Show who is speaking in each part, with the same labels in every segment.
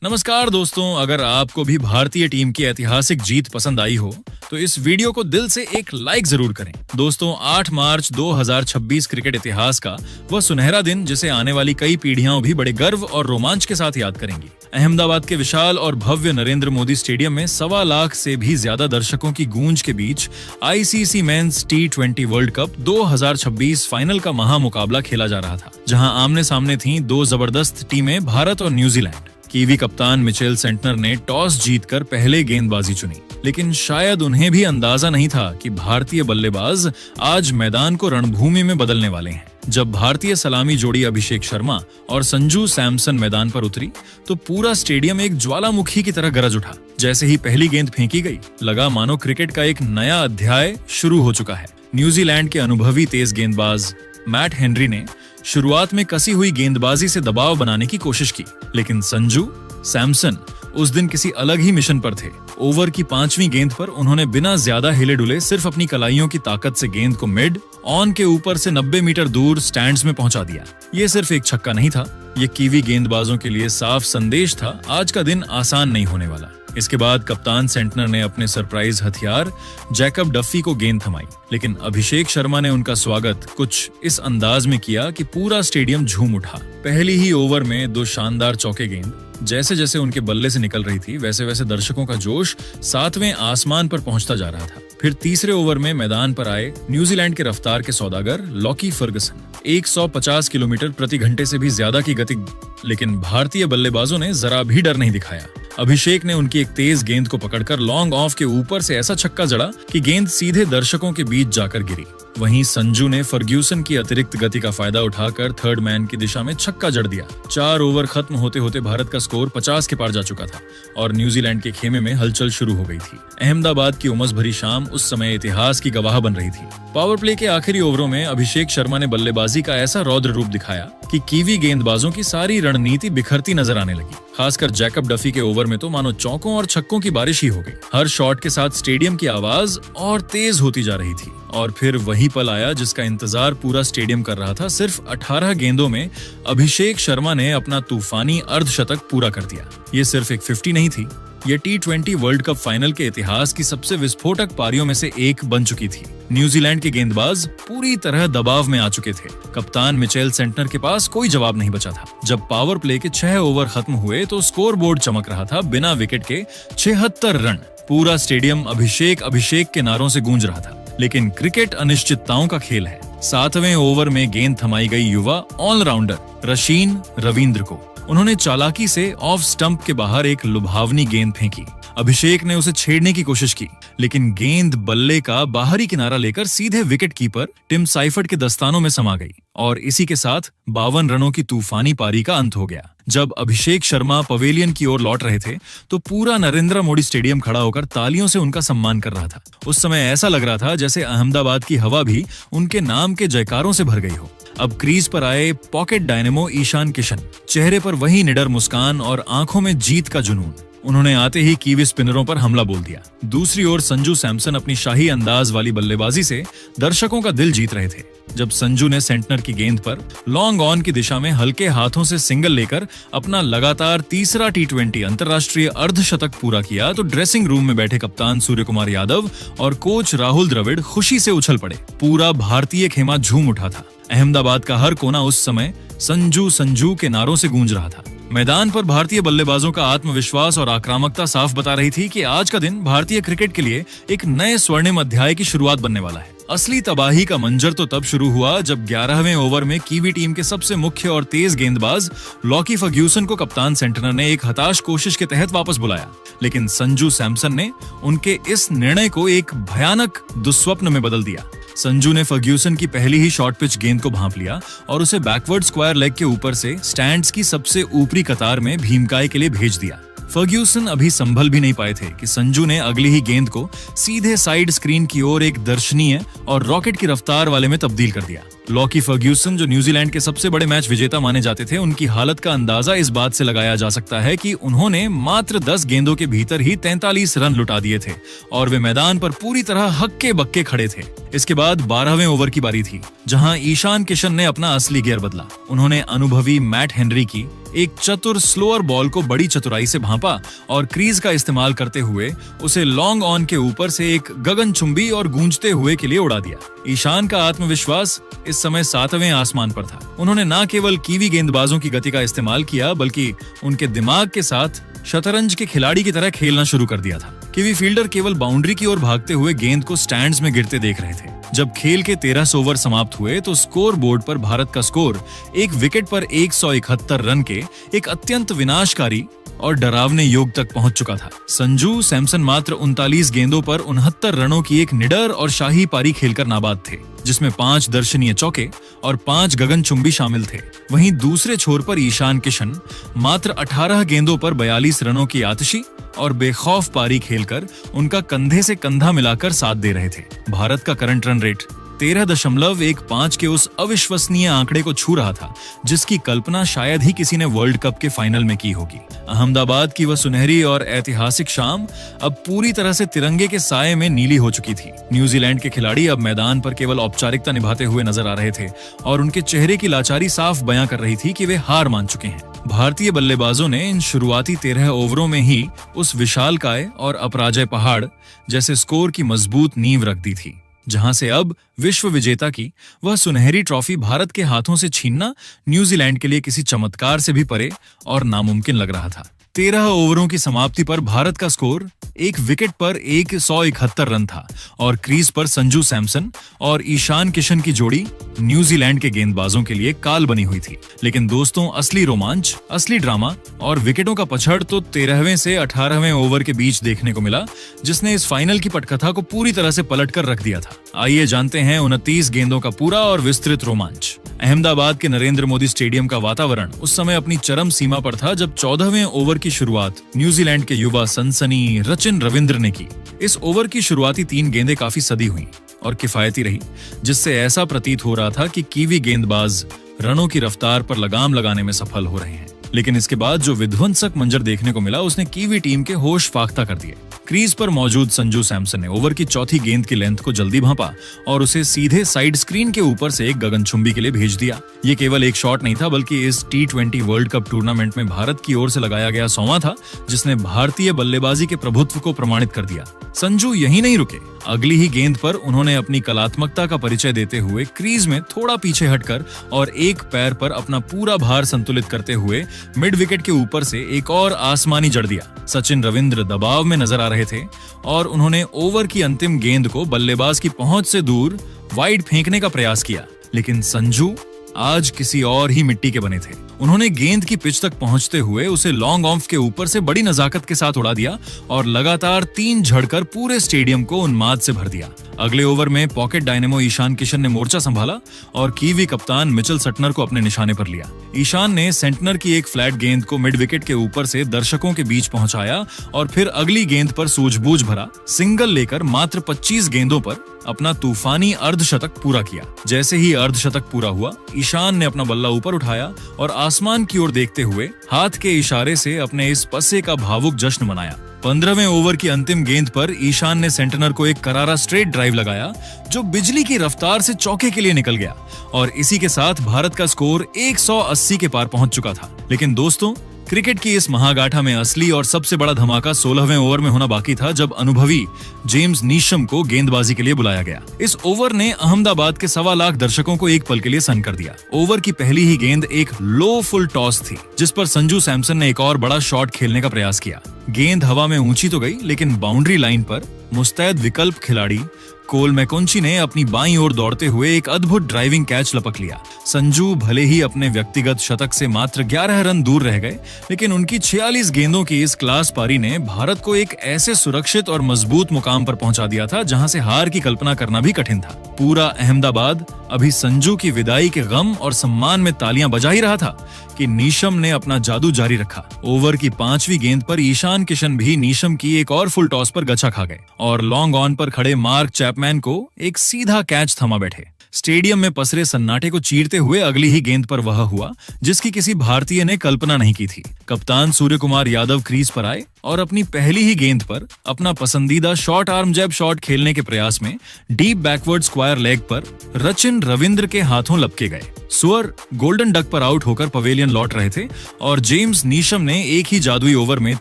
Speaker 1: नमस्कार दोस्तों, अगर आपको भी भारतीय टीम की ऐतिहासिक जीत पसंद आई हो तो इस वीडियो को दिल से एक लाइक जरूर करें। दोस्तों, 8 मार्च 2026 क्रिकेट इतिहास का वह सुनहरा दिन जिसे आने वाली कई पीढ़ियां भी बड़े गर्व और रोमांच के साथ याद करेंगी। अहमदाबाद के विशाल और भव्य नरेंद्र मोदी स्टेडियम में 1.25 लाख से भी ज्यादा दर्शकों की गूंज के बीच ICC men's T20 world cup 2026 final का महामुकाबला खेला जा रहा था, जहां आमने सामने थीं दो जबरदस्त टीमें, भारत और न्यूजीलैंड। कीवी कप्तान मिचेल सेंटनर ने टॉस जीतकर पहले गेंदबाजी चुनी, लेकिन शायद उन्हें भी अंदाजा नहीं था कि भारतीय बल्लेबाज आज मैदान को रणभूमि में बदलने वाले हैं। जब भारतीय सलामी जोड़ी अभिषेक शर्मा और संजू सैमसन मैदान पर उतरी तो पूरा स्टेडियम एक ज्वालामुखी की तरह गरज उठा। जैसे ही पहली गेंद फेंकी गई, लगा मानो क्रिकेट का एक नया अध्याय शुरू हो चुका है। न्यूजीलैंड के अनुभवी तेज गेंदबाज मैट हेनरी ने शुरुआत में कसी हुई गेंदबाजी से दबाव बनाने की कोशिश की, लेकिन संजू सैमसन उस दिन किसी अलग ही मिशन पर थे। ओवर की 5वीं गेंद पर उन्होंने बिना ज्यादा हिले डुले सिर्फ अपनी कलाइयों की ताकत से गेंद को मिड ऑन के ऊपर से 90 मीटर दूर स्टैंड्स में पहुंचा दिया। ये सिर्फ एक छक्का नहीं था, ये कीवी गेंदबाजों के लिए साफ संदेश था, आज का दिन आसान नहीं होने वाला। इसके बाद कप्तान सेंटनर ने अपने सरप्राइज हथियार जैकब डफी को गेंद थमाई, लेकिन अभिषेक शर्मा ने उनका स्वागत कुछ इस अंदाज में किया कि पूरा स्टेडियम झूम उठा। पहली ही ओवर में 2 शानदार चौके गेंद जैसे जैसे उनके बल्ले से निकल रही थी, वैसे वैसे दर्शकों का जोश 7वें आसमान पर पहुंचता जा रहा था। फिर तीसरे ओवर में मैदान पर आए न्यूजीलैंड के रफ्तार के सौदागर लॉकी फर्गसन। 150 किलोमीटर प्रति घंटे से भी ज्यादा की गति, लेकिन भारतीय बल्लेबाजों ने जरा भी डर नहीं दिखाया। अभिषेक ने उनकी एक तेज गेंद को पकड़कर लॉन्ग ऑफ के ऊपर से ऐसा छक्का जड़ा कि गेंद सीधे दर्शकों के बीच जाकर गिरी। वहीं संजू ने फर्ग्यूसन की अतिरिक्त गति का फायदा उठाकर थर्ड मैन की दिशा में छक्का जड़ दिया। 4 ओवर खत्म होते होते भारत का स्कोर 50 के पार जा चुका था और न्यूजीलैंड के खेमे में हलचल शुरू हो गई थी। अहमदाबाद की उमस भरी शाम उस समय इतिहास की गवाह बन रही थी। पावर प्ले के आखिरी ओवरों में अभिषेक शर्मा ने बल्लेबाजी का ऐसा रौद्र रूप दिखाया कि कीवी गेंदबाजों की सारी रणनीति बिखरती नजर आने लगी। खासकर जैकब डफी के ओवर में तो मानो चौकों और छक्कों की बारिश ही हो गई। हर शॉट के साथ स्टेडियम की आवाज और तेज होती जा रही थी और फिर वही पल आया जिसका इंतजार पूरा स्टेडियम कर रहा था। सिर्फ 18 गेंदों में अभिषेक शर्मा ने अपना तूफानी अर्धशतक पूरा कर दिया। ये सिर्फ एक 50 नहीं थी, ये T20 वर्ल्ड कप फाइनल के इतिहास की सबसे विस्फोटक पारियों में से एक बन चुकी थी। न्यूजीलैंड के गेंदबाज पूरी तरह दबाव में आ चुके थे। कप्तान मिचेल सेंटनर के पास कोई जवाब नहीं बचा था। जब पावर प्ले के 6 ओवर खत्म हुए तो स्कोर बोर्ड चमक रहा था बिना विकेट के 76 रन। पूरा स्टेडियम अभिषेक के नारों से गूंज रहा था। लेकिन क्रिकेट अनिश्चितताओं का खेल है। 7वें ओवर में गेंद थमाई गई युवा ऑलराउंडर रशीन रविंद्र को। उन्होंने चालाकी से ऑफ स्टंप के बाहर एक लुभावनी गेंद फेंकी। अभिषेक ने उसे छेड़ने की कोशिश की, लेकिन गेंद बल्ले का बाहरी किनारा लेकर सीधे विकेट कीपर टिम साइफर्ट के दस्तानों में समा गई और इसी के साथ 52 रनों की तूफानी पारी का अंत हो गया। जब अभिषेक शर्मा पवेलियन की ओर लौट रहे थे तो पूरा नरेंद्र मोदी स्टेडियम खड़ा होकर तालियों से उनका सम्मान कर रहा था। उस समय ऐसा लग रहा था जैसे अहमदाबाद की हवा भी उनके नाम के जयकारों से भर गई हो। अब क्रीज पर आए पॉकेट डायनेमो ईशान किशन, चेहरे पर वही निडर मुस्कान और आंखों में जीत का जुनून। उन्होंने आते ही कीवी स्पिनरों पर हमला बोल दिया। दूसरी ओर संजू सैमसन अपनी शाही अंदाज वाली बल्लेबाजी से दर्शकों का दिल जीत रहे थे। जब संजू ने सेंटनर की गेंद पर लॉन्ग ऑन की दिशा में हल्के हाथों से सिंगल लेकर अपना लगातार तीसरा T20 अंतर्राष्ट्रीय अर्धशतक पूरा किया तो ड्रेसिंग रूम में बैठे कप्तान सूर्य कुमार यादव और कोच राहुल द्रविड़ खुशी से उछल पड़े। पूरा भारतीय खेमा झूम उठा था। अहमदाबाद का हर कोना उस समय संजू के नारों से गूंज रहा था। मैदान पर भारतीय बल्लेबाजों का आत्मविश्वास और आक्रामकता साफ बता रही थी कि आज का दिन भारतीय क्रिकेट के लिए एक नए स्वर्णिम अध्याय की शुरुआत बनने वाला है। असली तबाही का मंजर तो तब शुरू हुआ जब 11वें ओवर में कीवी टीम के सबसे मुख्य और तेज गेंदबाज लॉकी फर्ग्यूसन को कप्तान सेंटनर ने एक हताश कोशिश के तहत वापस बुलाया, लेकिन संजू सैमसन ने उनके इस निर्णय को एक भयानक दुस्वप्न में बदल दिया। संजू ने फर्ग्यूसन की पहली ही शॉर्ट पिच गेंद को भांप लिया और उसे बैकवर्ड स्क्वायर लेग के ऊपर से स्टैंड्स की सबसे ऊपरी कतार में भीमकाय के लिए भेज दिया। फर्ग्यूसन अभी संभल भी नहीं पाए थे कि संजू ने अगली ही गेंद को सीधे साइड स्क्रीन की ओर एक दर्शनीय और रॉकेट की रफ्तार वाले में तब्दील कर दिया। लॉकी फर्ग्यूसन, जो न्यूजीलैंड के सबसे बड़े मैच विजेता माने जाते थे, उनकी हालत का अंदाजा इस बात से लगाया जा सकता है कि उन्होंने मात्र 10 गेंदों के भीतर ही 43 रन लुटा दिए थे और वे मैदान पर पूरी तरह हक्के बक्के खड़े थे। इसके बाद 12वें ओवर की बारी थी, जहां ईशान किशन ने अपना असली गियर बदला। उन्होंने अनुभवी मैट हेनरी की एक चतुर स्लोअर बॉल को बड़ी चतुराई से भांपा और क्रीज का इस्तेमाल करते हुए उसे लॉन्ग ऑन के ऊपर से एक गगनचुंबी और गूंजते हुए के लिए उड़ा दिया। ईशान का आत्मविश्वास इस समय 7वें आसमान पर था। उन्होंने न केवल कीवी गेंदबाजों की गति का इस्तेमाल किया, बल्कि उनके दिमाग के साथ शतरंज के खिलाड़ी की तरह खेलना शुरू कर दिया था। कीवी फील्डर केवल बाउंड्री की ओर भागते हुए गेंद को स्टैंड्स में गिरते देख रहे थे। जब खेल के 13 ओवर समाप्त हुए तो स्कोर बोर्ड पर भारत का स्कोर एक विकेट पर 171 रन के एक अत्यंत विनाशकारी और डरावने योग तक पहुंच चुका था। संजू सैमसन मात्र 39 गेंदों पर 69 रनों की एक निडर और शाही पारी खेलकर नाबाद थे, जिसमें 5 दर्शनीय चौके और 5 गगनचुंबी शामिल थे। वहीं दूसरे छोर पर ईशान किशन मात्र 18 गेंदों पर 42 रनों की आतिशी और बेखौफ पारी खेलकर उनका कंधे से कंधा मिलाकर साथ दे रहे थे। भारत का करंट रन रेट 13.15 के उस अविश्वसनीय आंकड़े को छू रहा था, जिसकी कल्पना शायद ही किसी ने वर्ल्ड कप के फाइनल में की होगी। अहमदाबाद की वह सुनहरी और ऐतिहासिक शाम अब पूरी तरह से तिरंगे के साये में नीली हो चुकी थी। न्यूजीलैंड के खिलाड़ी अब मैदान पर केवल औपचारिकता निभाते हुए नजर आ रहे थे और उनके चेहरे की लाचारी साफ बयां कर रही थी कि वे हार मान चुके हैं। भारतीय बल्लेबाजों ने इन शुरुआती 13 ओवरों में ही उस विशालकाय और अपराजय पहाड़ जैसे स्कोर की मजबूत नींव रख दी थी, जहां से अब विश्व विजेता की वह सुनहरी ट्रॉफी भारत के हाथों से छीनना न्यूजीलैंड के लिए किसी चमत्कार से भी परे और नामुमकिन लग रहा था। 13 ओवरों की समाप्ति पर भारत का स्कोर एक विकेट पर 171 रन था और क्रीज पर संजू सैमसन और ईशान किशन की जोड़ी न्यूजीलैंड के गेंदबाजों के लिए काल बनी हुई थी। लेकिन दोस्तों, असली रोमांच, असली ड्रामा और विकेटों का पछड़ तो 13वें से 18वें ओवर के बीच देखने को मिला, जिसने इस फाइनल की पटकथा को पूरी तरह से पलट कर रख दिया था। आइए जानते हैं 29 गेंदों का पूरा और विस्तृत रोमांच। अहमदाबाद के नरेंद्र मोदी स्टेडियम का वातावरण उस समय अपनी चरम सीमा पर था जब 14वें ओवर की शुरुआत न्यूजीलैंड के युवा सनसनी सचिन रविंद्र ने की। इस ओवर की शुरुआती 3 गेंदें काफी सदी हुई और किफायती रही, जिससे ऐसा प्रतीत हो रहा था कि कीवी गेंदबाज रनों की रफ्तार पर लगाम लगाने में सफल हो रहे हैं। लेकिन इसके बाद जो विध्वंसक मंजर देखने को मिला, उसने कीवी टीम के होश फाख्ता कर दिए। क्रीज पर मौजूद संजू सैमसन ने ओवर की चौथी गेंद की लेंथ को जल्दी भांपा और उसे सीधे साइड स्क्रीन के ऊपर से एक गगनचुंबी के लिए भेज दिया। ये केवल एक शॉट नहीं था, बल्कि इस T20 वर्ल्ड कप टूर्नामेंट में भारत की ओर से लगाया गया 100वां था, जिसने भारतीय बल्लेबाजी के प्रभुत्व को प्रमाणित कर दिया। संजू यहीं नहीं रुके। अगली ही गेंद पर उन्होंने अपनी कलात्मकता का परिचय देते हुए क्रीज में थोड़ा पीछे हटकर और एक पैर पर अपना पूरा भार संतुलित करते हुए मिड विकेट के ऊपर से एक और आसमानी जड़ दिया। सचिन रविंद्र दबाव में नजर आ रहे थे और उन्होंने ओवर की अंतिम गेंद को बल्लेबाज की पहुंच से दूर वाइड फेंकने का प्रयास किया, लेकिन संजू आज किसी और ही मिट्टी के बने थे। उन्होंने गेंद की पिच तक पहुंचते हुए उसे लॉन्ग ऑफ के ऊपर से बड़ी नजाकत के साथ उड़ा दिया और लगातार 3 झड़कर पूरे स्टेडियम को उन्माद से भर दिया। अगले ओवर में पॉकेट डायनेमो ईशान किशन ने मोर्चा संभाला और कीवी कप्तान मिचेल सटनर को अपने निशाने पर लिया। ईशान ने सेंटनर की एक फ्लैट गेंद को मिड विकेट के ऊपर से दर्शकों के बीच पहुंचाया और फिर अगली गेंद पर सूझबूझ भरा सिंगल लेकर मात्र 25 गेंदों पर अपना तूफानी अर्धशतक पूरा किया। जैसे ही अर्धशतक पूरा हुआ, ईशान ने अपना बल्ला ऊपर उठाया और आसमान की ओर देखते हुए हाथ के इशारे से अपने इस पसे का भावुक जश्न मनाया। 15वें ओवर की अंतिम गेंद पर ईशान ने सेंटनर को एक करारा स्ट्रेट ड्राइव लगाया, जो बिजली की रफ्तार से चौके के लिए निकल गया और इसी के साथ भारत का स्कोर 180 के पार पहुंच चुका था। लेकिन दोस्तों, क्रिकेट की इस महागाथा में असली और सबसे बड़ा धमाका 16वें ओवर में होना बाकी था, जब अनुभवी जेम्स नीशम को गेंदबाजी के लिए बुलाया गया। इस ओवर ने अहमदाबाद के 1.25 लाख दर्शकों को एक पल के लिए सन्न कर दिया। ओवर की पहली ही गेंद एक लो फुल टॉस थी, जिस पर संजू सैमसन ने एक और बड़ा शॉट खेलने का प्रयास किया। गेंद हवा में ऊंची तो गई, लेकिन बाउंड्री लाइन पर मुस्तैद विकल्प खिलाड़ी कोल मैकोंची ने अपनी बाईं ओर दौड़ते हुए एक अद्भुत ड्राइविंग कैच लपक लिया। संजू भले ही अपने व्यक्तिगत शतक से मात्र 11 रन दूर रह गए, लेकिन उनकी 46 गेंदों की इस क्लास पारी ने भारत को एक ऐसे सुरक्षित और मजबूत मुकाम पर पहुंचा दिया था, जहां से हार की कल्पना करना भी कठिन था। पूरा अहमदाबाद अभी संजू की विदाई के गम और सम्मान में तालियां बजा ही रहा था कि नीशम ने अपना जादू जारी रखा। ओवर की 5वीं गेंद पर ईशान किशन भी नीशम की एक और फुल टॉस पर गचा खा गए और लॉन्ग ऑन पर खड़े मार्क चैपमैन को एक सीधा कैच थमा बैठे। स्टेडियम में पसरे सन्नाटे को चीरते हुए अगली ही गेंद पर वह हुआ जिसकी किसी भारतीय ने कल्पना नहीं की थी। कप्तान सूर्य कुमार यादव क्रीज पर आए और अपनी पहली ही गेंद पर अपना पसंदीदा शॉर्ट आर्म जैब शॉट खेलने के प्रयास में डीप बैकवर्ड स्क्वायर लेग पर रचिन रविंद्र के हाथों लपके गए। सुअर गोल्डन डक पर आउट होकर पवेलियन लौट रहे थे और जेम्स नीशम ने एक ही जादुई ओवर में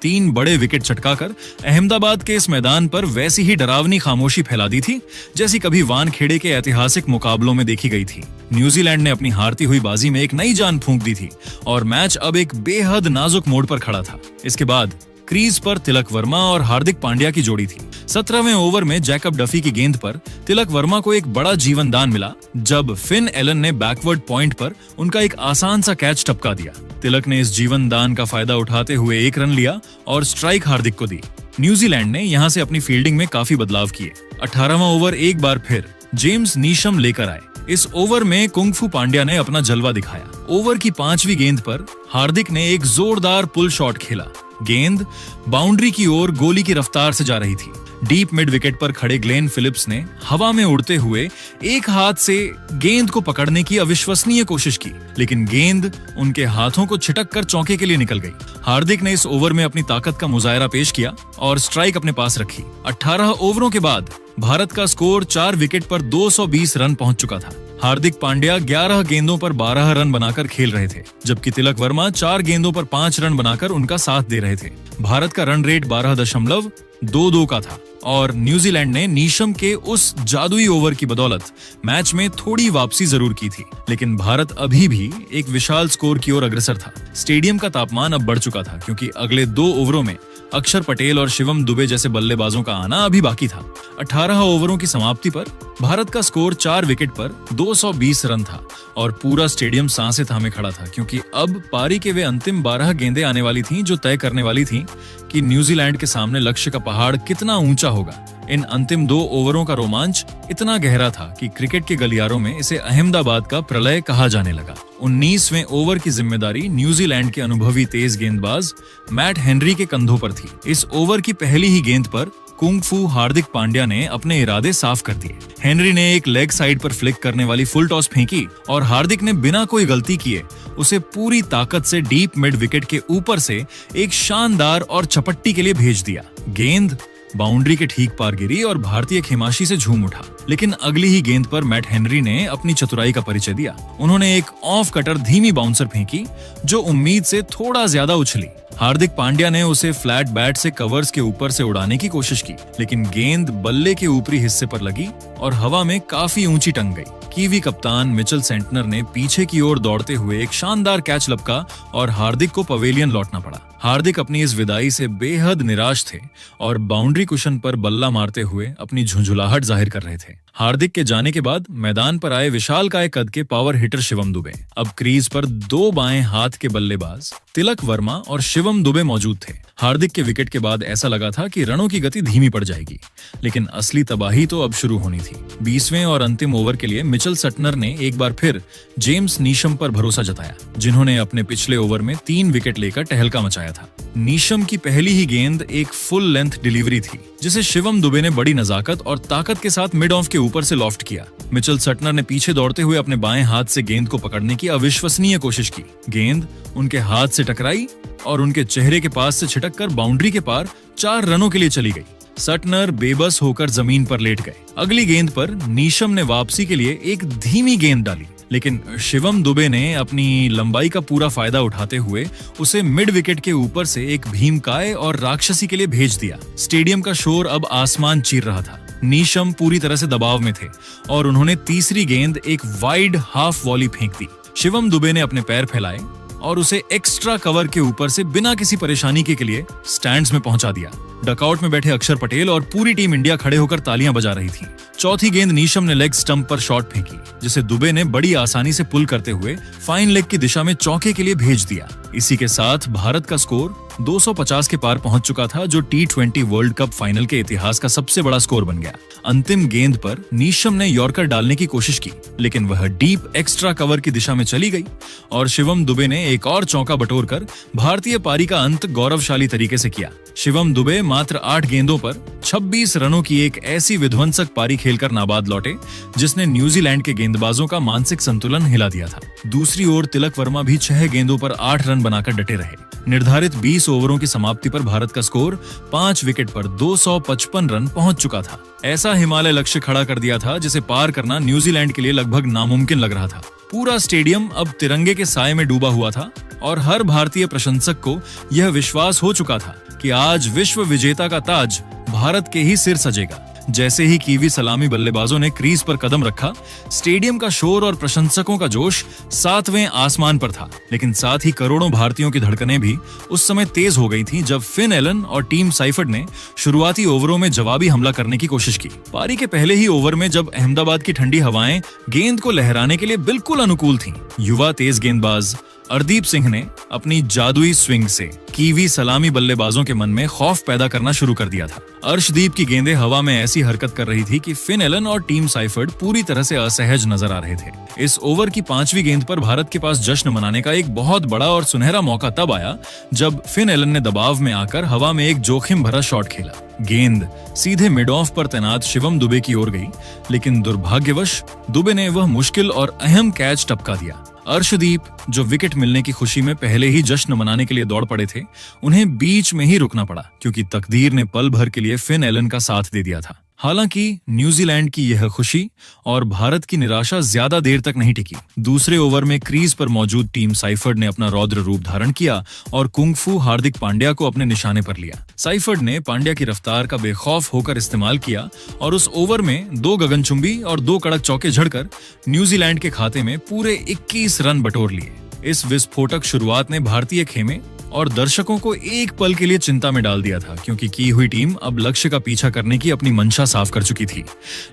Speaker 1: 3 बड़े विकेट चटकाकर अहमदाबाद के इस मैदान पर वैसी ही डरावनी खामोशी फैला दी थी जैसी कभी वानखेड़े के ऐतिहासिक मुकाबलों में देखी गई थी। न्यूजीलैंड ने अपनी हारती हुई बाजी में एक नई जान फूंक दी थी और मैच अब एक बेहद नाजुक मोड़ पर खड़ा था। इसके बाद क्रीज पर तिलक वर्मा और हार्दिक पांड्या की जोड़ी थी। 17वें ओवर में जैकब डफी की गेंद पर तिलक वर्मा को एक बड़ा जीवन दान मिला जब फिन एलन ने बैकवर्ड पॉइंट पर उनका एक आसान सा कैच टपका दिया। तिलक ने इस जीवन दान का फायदा उठाते हुए 1 रन लिया और स्ट्राइक हार्दिक को दी। न्यूजीलैंड ने यहां से अपनी फील्डिंग में काफी बदलाव किए। 18वां ओवर एक बार फिर जेम्स नीशम लेकर आए। इस ओवर में कुंगफू पांड्या ने अपना जलवा दिखाया। ओवर की 5वीं गेंद पर हार्दिक ने एक जोरदार पुल शॉट खेला। गेंद बाउंड्री की ओर गोली की रफ्तार से जा रही थी। डीप मिड विकेट पर खड़े ग्लेन फिलिप्स ने हवा में उड़ते हुए एक हाथ से गेंद को पकड़ने की अविश्वसनीय कोशिश की, लेकिन गेंद उनके हाथों को छिटक कर चौके के लिए निकल गई। हार्दिक ने इस ओवर में अपनी ताकत का मुजाहरा पेश किया और स्ट्राइक अपने पास रखी। 18 ओवरों के बाद भारत का स्कोर 4 विकेट पर 220 रन पहुंच चुका था। हार्दिक पांड्या 11 गेंदों पर 12 रन बनाकर खेल रहे थे, जबकि तिलक वर्मा 4 गेंदों पर 5 रन बनाकर उनका साथ दे रहे थे। भारत का रन रेट 12.22 का था और न्यूजीलैंड ने नीशम के उस जादुई ओवर की बदौलत मैच में थोड़ी वापसी जरूर की थी, लेकिन भारत अभी भी एक विशाल स्कोर की ओर अग्रसर था। स्टेडियम का तापमान अब बढ़ चुका था क्योंकि अगले 2 ओवरों में अक्षर पटेल और शिवम दुबे जैसे बल्लेबाजों का आना अभी बाकी था। 18 ओवरों की समाप्ति पर भारत का स्कोर 4 विकेट पर 220 रन था और पूरा स्टेडियम सांसें थामे खड़ा था क्योंकि अब पारी के वे अंतिम 12 गेंदें आने वाली थीं जो तय करने वाली थीं कि न्यूजीलैंड के सामने लक्ष्य का पहाड़ कितना ऊंचा होगा। इन अंतिम 2 ओवरों का रोमांच इतना गहरा था कि क्रिकेट के गलियारों में इसे अहमदाबाद का प्रलय कहा जाने लगा। 19वें ओवर की जिम्मेदारी न्यूजीलैंड के अनुभवी तेज गेंदबाज मैट हेनरी के कंधों पर थी। इस ओवर की पहली ही गेंद पर कुंगफू हार्दिक पांड्या ने अपने इरादे साफ कर दिए। हेनरी ने एक लेग साइड पर फ्लिक करने वाली फुल टॉस फेंकी और हार्दिक ने बिना कोई गलती किए उसे पूरी ताकत से डीप मिड विकेट के ऊपर से एक शानदार और चपट्टी के लिए भेज दिया। गेंद बाउंड्री के ठीक पार गिरी और भारतीय खेमाशी से झूम उठा, लेकिन अगली ही गेंद पर मैट हेनरी ने अपनी चतुराई का परिचय दिया। उन्होंने एक ऑफ कटर धीमी बाउंसर फेंकी जो उम्मीद से थोड़ा ज्यादा उछली। हार्दिक पांड्या ने उसे फ्लैट बैट से कवर्स के ऊपर से उड़ाने की कोशिश की, लेकिन गेंद बल्ले के ऊपरी हिस्से पर लगी और हवा में काफी ऊंची टंग गई। कीवी कप्तान मिचेल सेंटनर ने पीछे की ओर दौड़ते हुए एक शानदार कैच लपका और हार्दिक को पवेलियन लौटना पड़ा। हार्दिक अपनी इस विदाई से बेहद निराश थे और बाउंड्री कुशन पर बल्ला मारते हुए अपनी झुंझुलाहट जाहिर कर रहे थे। हार्दिक के जाने के बाद मैदान पर आए विशालकाय कद के पावर हिटर शिवम दुबे। अब क्रीज पर 2 बाएं हाथ के बल्लेबाज तिलक वर्मा और शिवम दुबे मौजूद थे। हार्दिक के विकेट के बाद ऐसा लगा था कि रनों की गति धीमी पड़ जाएगी, लेकिन असली तबाही तो अब शुरू होनी थी। 20वें और अंतिम ओवर के लिए मिचेल सेंटनर ने एक बार फिर जेम्स नीशम पर भरोसा जताया, जिन्होंने अपने पिछले ओवर में 3 विकेट लेकर टहलका मचाया था। नीशम की पहली ही गेंद एक फुल लेंथ डिलीवरी थी, जिसे शिवम दुबे ने बड़ी नजाकत और ताकत के साथ मिड ऑफ के ऊपर से लॉफ्ट किया। मिचेल सेंटनर ने पीछे दौड़ते हुए अपने बाएं हाथ से गेंद को पकड़ने की अविश्वसनीय कोशिश की। गेंद उनके हाथ से टकराई और उनके चेहरे के पास से छिटककर बाउंड्री के पार 4 रनों के लिए चली गई। सेंटनर बेबस होकर जमीन पर लेट गए। अगली गेंद पर नीशम ने वापसी के लिए एक धीमी गेंद डाली, लेकिन शिवम दुबे ने अपनी लंबाई का पूरा फायदा उठाते हुए उसे मिड विकेट के ऊपर से एक भीमकाय और राक्षसी के लिए भेज दिया। स्टेडियम का शोर अब आसमान चीर रहा था। नीशम पूरी तरह से दबाव में थे और उन्होंने तीसरी गेंद एक वाइड हाफ वॉली फेंक दी। शिवम दुबे ने अपने पैर फैलाए और उसे एक्स्ट्रा कवर के ऊपर से बिना किसी परेशानी के लिए स्टैंड्स में पहुंचा दिया। डकआउट में बैठे अक्षर पटेल और पूरी टीम इंडिया खड़े होकर तालियां बजा रही थी। चौथी गेंद नीशम ने लेग स्टंप पर शॉट फेंकी, जिसे दुबे ने बड़ी आसानी से पुल करते हुए फाइन लेग की दिशा में चौके के लिए भेज दिया। इसी के साथ भारत का स्कोर 250 के पार पहुंच चुका था, जो T20 वर्ल्ड कप फाइनल के इतिहास का सबसे बड़ा स्कोर बन गया। अंतिम गेंद पर नीशम ने यॉर्कर डालने की कोशिश की, लेकिन वह डीप एक्स्ट्रा कवर की दिशा में चली गई और शिवम दुबे ने एक और चौका बटोरकर भारतीय पारी का अंत गौरवशाली तरीके से किया। शिवम दुबे मात्र 8 गेंदों पर 26 रनों की एक ऐसी विध्वंसक पारी खेलकर नाबाद लौटे, जिसने न्यूजीलैंड के गेंदबाजों का मानसिक संतुलन हिला दिया था। दूसरी ओर तिलक वर्मा भी 6 गेंदों पर 8 रन बनाकर डटे रहे। निर्धारित 20 ओवरों की समाप्ति पर भारत का स्कोर 5 विकेट पर 255 रन पहुंच चुका था। ऐसा हिमालय लक्ष्य खड़ा कर दिया था जिसे पार करना न्यूजीलैंड के लिए लगभग नामुमकिन लग रहा था। पूरा स्टेडियम अब तिरंगे के साए में डूबा हुआ था और हर भारतीय प्रशंसक को यह विश्वास हो चुका था कि आज विश्व विजेता का ताज भारत के ही सिर सजेगा। जैसे ही कीवी सलामी बल्लेबाजों ने क्रीज पर कदम रखा, स्टेडियम का शोर और प्रशंसकों का जोश 7वें आसमान पर था। लेकिन साथ ही करोड़ों भारतीयों की धड़कनें भी उस समय तेज हो गई थीं जब फिन एलन और टीम साइफर्ड ने शुरुआती ओवरों में जवाबी हमला करने की कोशिश की। पारी के पहले ही ओवर में जब अहमदाबाद की ठंडी हवाएं गेंद को लहराने के लिए बिल्कुल अनुकूल थीं, युवा तेज गेंदबाज अर्दीप सिंह ने अपनी जादुई स्विंग से कीवी सलामी बल्लेबाजों के मन में खौफ पैदा करना शुरू कर दिया था। अर्शदीप की गेंदें हवा में ऐसी हरकत कर रही थी कि फिन एलन और टीम साइफर्ड पूरी तरह से असहज नजर आ रहे थे। इस ओवर की 5वीं गेंद पर भारत के पास जश्न मनाने का एक बहुत बड़ा और सुनहरा मौका तब आया जब फिन एलन ने दबाव में आकर हवा में एक जोखिम भरा शॉट खेला। गेंद सीधे मिड ऑफ पर तैनात शिवम दुबे की ओर गई, लेकिन दुर्भाग्यवश दुबे ने वह मुश्किल और अहम कैच टपका दिया। अर्शदीप, जो विकेट मिलने की खुशी में पहले ही जश्न मनाने के लिए दौड़ पड़े थे, उन्हें बीच में ही रुकना पड़ा क्योंकि तकदीर ने पल भर के लिए फिन एलन का साथ दे दिया था। हालांकि न्यूजीलैंड की यह खुशी और भारत की निराशा ज्यादा देर तक नहीं टिकी। दूसरे ओवर में क्रीज पर मौजूद टीम साइफर्ड ने अपना रौद्र रूप धारण किया और कुंगफू हार्दिक पांड्या को अपने निशाने पर लिया। साइफर्ड ने पांड्या की रफ्तार का बेखौफ होकर इस्तेमाल किया और उस ओवर में 2 गगनचुंबी और 2 कड़क चौके झड़कर न्यूजीलैंड के खाते में पूरे 21 रन बटोर लिए। इस विस्फोटक शुरुआत ने भारतीय खेमे और दर्शकों को एक पल के लिए चिंता में डाल दिया था, क्योंकि की हुई टीम अब लक्ष्य का पीछा करने की अपनी मंशा साफ कर चुकी थी।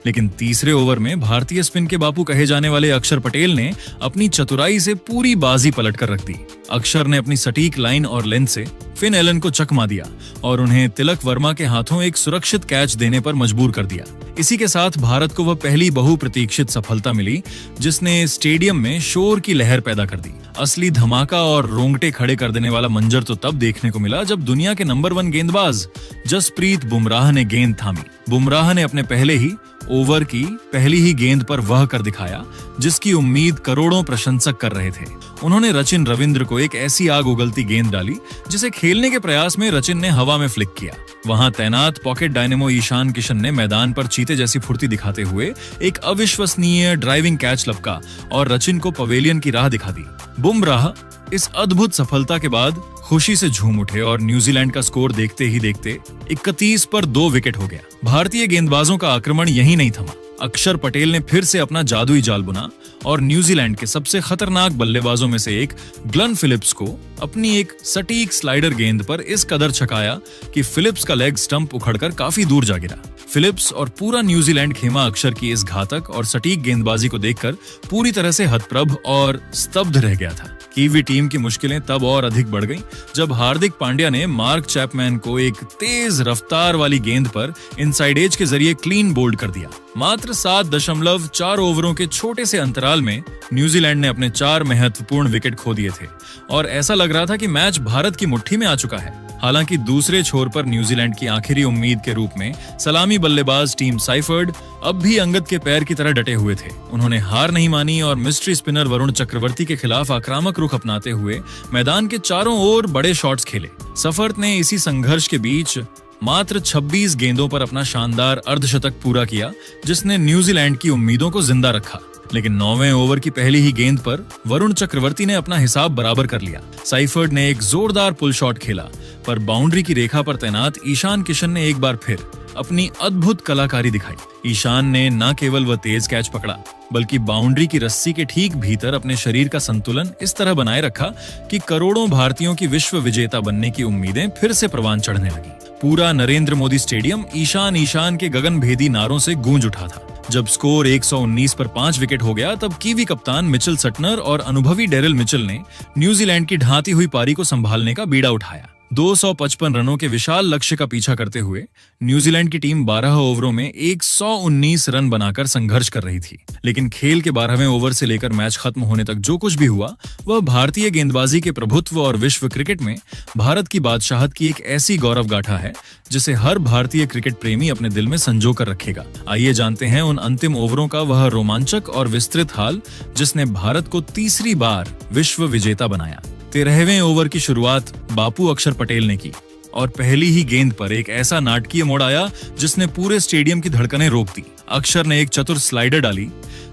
Speaker 1: लेकिन तीसरे ओवर में भारतीय स्पिन के बापू कहे जाने वाले अक्षर पटेल ने अपनी चतुराई से पूरी बाजी पलट कर रख दी। अक्षर ने अपनी सटीक लाइन और लेंथ से फिन एलन को चकमा दिया और उन्हें तिलक वर्मा के हाथों एक सुरक्षित कैच देने पर मजबूर कर दिया। इसी के साथ भारत को वह पहली बहुप्रतीक्षित सफलता मिली जिसने स्टेडियम में शोर की लहर पैदा कर दी। असली धमाका और रोंगटे खड़े कर देने वाला मंजर तो तब देखने को मिला जब दुनिया के नंबर 1 गेंदबाज जसप्रीत बुमराह ने गेंद थामी। बुमराह ने अपने पहले ही ओवर की पहली ही गेंद पर वह कर दिखाया जिसकी उम्मीद करोड़ों प्रशंसक कर रहे थे। उन्होंने रचिन रविंद्र को एक ऐसी आग उगलती गेंद डाली जिसे खेलने के प्रयास में रचिन ने हवा में फ्लिक किया। वहां तैनात पॉकेट डायनेमो ईशान किशन ने मैदान पर चीते जैसी फुर्ती दिखाते हुए एक अविश्वसनीय ड्राइविंग कैच लपका और रचिन को पवेलियन की राह दिखा दी। बुमराह इस अद्भुत सफलता के बाद खुशी से झूम उठे और न्यूजीलैंड का स्कोर देखते ही देखते 31 पर 2 विकेट हो गया। भारतीय गेंदबाजों का आक्रमण यहीं नहीं थमा। अक्षर पटेल ने फिर से अपना जादुई जाल बुना और न्यूजीलैंड के सबसे खतरनाक बल्लेबाजों में से एक ग्लेन फिलिप्स को अपनी एक सटीक स्लाइडर गेंद पर इस कदर छकाया कि फिलिप्स का लेग स्टंप उखड़कर काफी दूर जा गिरा। फिलिप्स और पूरा न्यूजीलैंड खेमा अक्षर की इस घातक और सटीक गेंदबाजी को देखकर पूरी तरह से हतप्रभ और स्तब्ध रह गया था। कीवी टीम की मुश्किलें तब और अधिक बढ़ गईं जब हार्दिक पांड्या ने मार्क चैपमैन को एक तेज रफ्तार वाली गेंद पर इनसाइड एज के जरिए क्लीन बोल्ड कर दिया। मात्र 7.4 ओवरों के छोटे से अंतराल में न्यूजीलैंड ने अपने 4 महत्वपूर्ण विकेट खो दिए थे और ऐसा लग रहा था कि मैच भारत की मुट्ठी में आ चुका है। हालांकि दूसरे छोर पर न्यूजीलैंड की आखिरी उम्मीद के रूप में सलामी बल्लेबाज टीम साइफर्ड अब भी अंगद के पैर की तरह डटे हुए थे। उन्होंने हार नहीं मानी और मिस्ट्री स्पिनर वरुण चक्रवर्ती के खिलाफ आक्रामक रुख अपनाते हुए मैदान के चारों ओर बड़े शॉट्स खेले। सफर्त ने इसी संघर्ष के बीच मात्र 26 गेंदों पर अपना शानदार अर्धशतक पूरा किया जिसने न्यूजीलैंड की उम्मीदों को जिंदा रखा। लेकिन 9वें ओवर की पहली ही गेंद पर वरुण चक्रवर्ती ने अपना हिसाब बराबर कर लिया। साइफर्ड ने एक जोरदार पुल शॉट खेला पर बाउंड्री की रेखा पर तैनात ईशान किशन ने एक बार फिर अपनी अद्भुत कलाकारी दिखाई। ईशान ने न केवल वह तेज कैच पकड़ा बल्कि बाउंड्री की रस्सी के ठीक भीतर अपने शरीर का संतुलन इस तरह बनाए रखा कि करोड़ों भारतीयों की विश्व विजेता बनने की उम्मीदें फिर से परवान चढ़ने लगी। पूरा नरेंद्र मोदी स्टेडियम ईशान ईशान के गगनभेदी नारों से गूंज उठा था। जब स्कोर 119 पर 5 विकेट हो गया तब कीवी कप्तान मिचेल सटनर और अनुभवी डेरिल मिचेल ने न्यूजीलैंड की ढाती हुई पारी को संभालने का बीड़ा उठाया। 255 रनों के विशाल लक्ष्य का पीछा करते हुए न्यूजीलैंड की टीम 12 ओवरों में 119 रन बनाकर संघर्ष कर रही थी। लेकिन खेल के 12वें ओवर से लेकर मैच खत्म होने तक जो कुछ भी हुआ वह भारतीय गेंदबाजी के प्रभुत्व और विश्व क्रिकेट में भारत की बादशाहत की एक ऐसी गौरव गाथा है जिसे हर भारतीय क्रिकेट प्रेमी अपने दिल में संजो कर रखेगा। आइए जानते हैं उन अंतिम ओवरों का वह रोमांचक और विस्तृत हाल जिसने भारत को तीसरी बार विश्व विजेता बनाया। 13वें ओवर की शुरुआत बापू अक्षर पटेल ने की और पहली ही गेंद पर एक ऐसा नाटकीय मोड़ आया जिसने पूरे स्टेडियम की धड़कनें रोक दी। अक्षर ने एक चतुर स्लाइडर डाली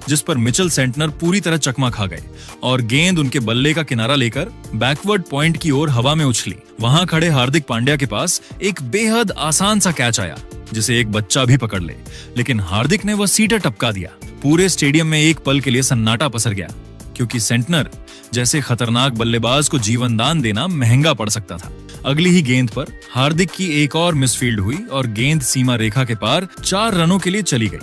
Speaker 1: जिस पर मिचेल सेंटनर पूरी तरह चकमा खा गए और गेंद उनके बल्ले का किनारा लेकर बैकवर्ड पॉइंट की ओर हवा में उछली। वहां खड़े हार्दिक पांड्या के पास एक बेहद आसान सा कैच आया जिसे एक बच्चा भी पकड़ ले, लेकिन हार्दिक ने वह सीधा टपका दिया। पूरे स्टेडियम में एक पल के लिए सन्नाटा पसर गया क्योंकि सेंटनर जैसे खतरनाक बल्लेबाज को जीवन दान देना महंगा पड़ सकता था। अगली ही गेंद पर हार्दिक की एक और मिसफील्ड हुई और गेंद सीमा रेखा के पार 4 रनों के लिए चली गई।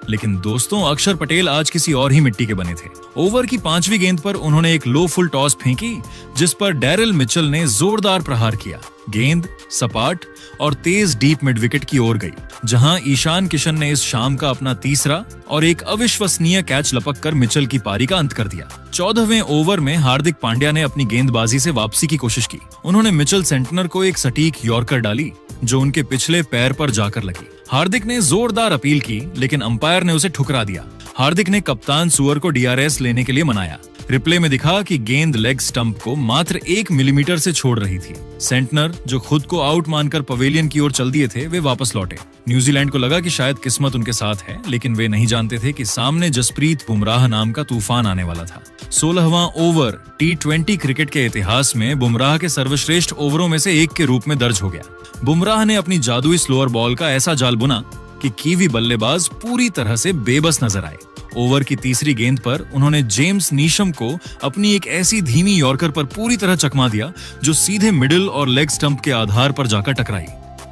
Speaker 1: लेकिन दोस्तों, अक्षर पटेल आज किसी और ही मिट्टी के बने थे। ओवर की 5वीं गेंद पर उन्होंने एक लो फुल टॉस फेंकी जिस पर डेरिल मिचेल ने जोरदार प्रहार किया। गेंद सपाट और तेज डीप मिड विकेट की ओर गई, जहां ईशान किशन ने इस शाम का अपना तीसरा और एक अविश्वसनीय कैच लपककर मिचेल की पारी का अंत कर दिया। 14वें ओवर में हार्दिक पांड्या ने अपनी गेंदबाजी से वापसी की कोशिश की। उन्होंने मिचेल सेंटनर को एक सटीक यॉर्कर डाली जो उनके पिछले पैर पर जाकर लगी। हार्दिक ने जोरदार अपील की लेकिन अंपायर ने उसे ठुकरा दिया। हार्दिक ने कप्तान सुअर को डीआरएस लेने के लिए मनाया। रिप्ले में दिखा कि गेंद लेग स्टंप को मात्र 1 मिलीमीटर से छोड़ रही थी। सेंटनर, जो खुद को आउट मानकर पवेलियन की ओर चल दिए थे, वे वापस लौटे। न्यूजीलैंड को लगा कि शायद किस्मत उनके साथ है, लेकिन वे नहीं जानते थे कि सामने जसप्रीत बुमराह नाम का तूफान आने वाला था। 16वां ओवर T20 क्रिकेट के इतिहास में बुमराह के सर्वश्रेष्ठ ओवरों में से एक के रूप में दर्ज हो गया। बुमराह ने अपनी जादुई स्लोअर बॉल का ऐसा जाल बुना कि कीवी बल्लेबाज पूरी तरह से बेबस नजर आए। ओवर की तीसरी गेंद पर उन्होंने जेम्स नीशम को अपनी एक ऐसी धीमी यॉर्कर पर पूरी तरह चकमा दिया जो सीधे मिडिल और लेग स्टंप के आधार पर जाकर टकराई।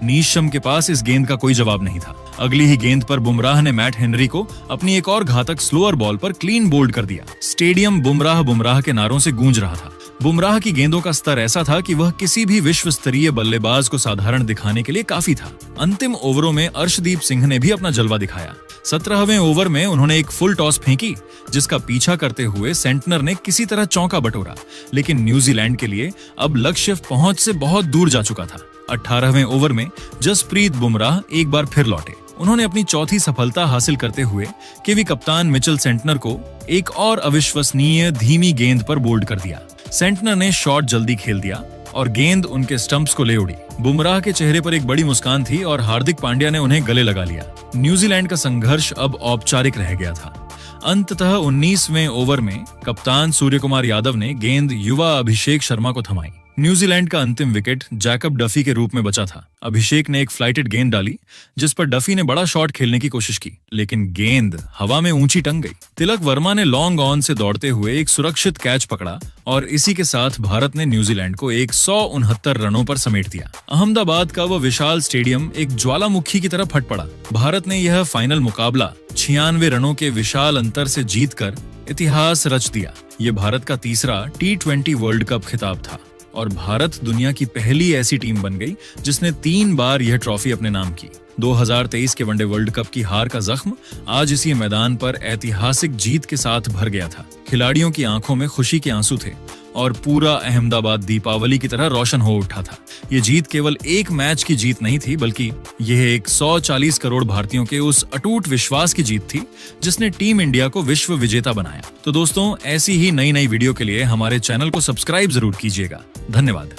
Speaker 1: नीशम के पास इस गेंद का कोई जवाब नहीं था। अगली ही गेंद पर बुमराह ने मैट हेनरी को अपनी एक और घातक स्लोअर बॉल पर क्लीन बोल्ड कर दिया। स्टेडियम बुमराह के नारों से गूंज रहा था। बुमराह की गेंदों का स्तर ऐसा था कि वह किसी भी विश्व स्तरीय बल्लेबाज को साधारण दिखाने के लिए काफी था। अंतिम ओवरों में अर्शदीप सिंह ने भी अपना जलवा दिखाया। 17वें ओवर में उन्होंने एक फुल टॉस फेंकी जिसका पीछा करते हुए सेंटनर ने किसी तरह चौका बटोरा, लेकिन न्यूजीलैंड के लिए अब लक्ष्य पहुंच से बहुत दूर जा चुका था। 18वें ओवर में जसप्रीत बुमराह एक बार फिर लौटे। उन्होंने अपनी चौथी सफलता हासिल करते हुए कीवी कप्तान मिचेल सेंटनर को एक और अविश्वसनीय धीमी गेंद पर बोल्ड कर दिया। सेंटनर ने शॉट जल्दी खेल दिया और गेंद उनके स्टंप्स को ले उड़ी। बुमराह के चेहरे पर एक बड़ी मुस्कान थी और हार्दिक पांड्या ने उन्हें गले लगा लिया। न्यूजीलैंड का संघर्ष अब औपचारिक रह गया था। अंततः 19वें ओवर में कप्तान सूर्यकुमार यादव ने गेंद युवा अभिषेक शर्मा को थमाई। न्यूजीलैंड का अंतिम विकेट जैकब डफी के रूप में बचा था। अभिषेक ने एक फ्लाइटेड गेंद डाली जिस पर डफी ने बड़ा शॉट खेलने की कोशिश की, लेकिन गेंद हवा में ऊंची टंग गई। तिलक वर्मा ने लॉन्ग ऑन से दौड़ते हुए एक सुरक्षित कैच पकड़ा और इसी के साथ भारत ने न्यूजीलैंड को 169 रनों पर समेट दिया। अहमदाबाद का वह विशाल स्टेडियम एक ज्वालामुखी की तरह फट पड़ा। भारत ने यह फाइनल मुकाबला 96 रनों के विशाल अंतर से जीतकर इतिहास रच दिया। ये भारत का तीसरा T20 वर्ल्ड कप खिताब था और भारत दुनिया की पहली ऐसी टीम बन गई जिसने 3 बार यह ट्रॉफी अपने नाम की। 2023 के वनडे वर्ल्ड कप की हार का जख्म आज इसी मैदान पर ऐतिहासिक जीत के साथ भर गया था। खिलाड़ियों की आंखों में खुशी के आंसू थे और पूरा अहमदाबाद दीपावली की तरह रोशन हो उठा था। ये जीत केवल एक मैच की जीत नहीं थी, बल्कि यह 140 करोड़ भारतीयों के उस अटूट विश्वास की जीत थी जिसने टीम इंडिया को विश्व विजेता बनाया। तो दोस्तों, ऐसी ही नई वीडियो के लिए हमारे चैनल को सब्सक्राइब जरूर कीजिएगा। धन्यवाद।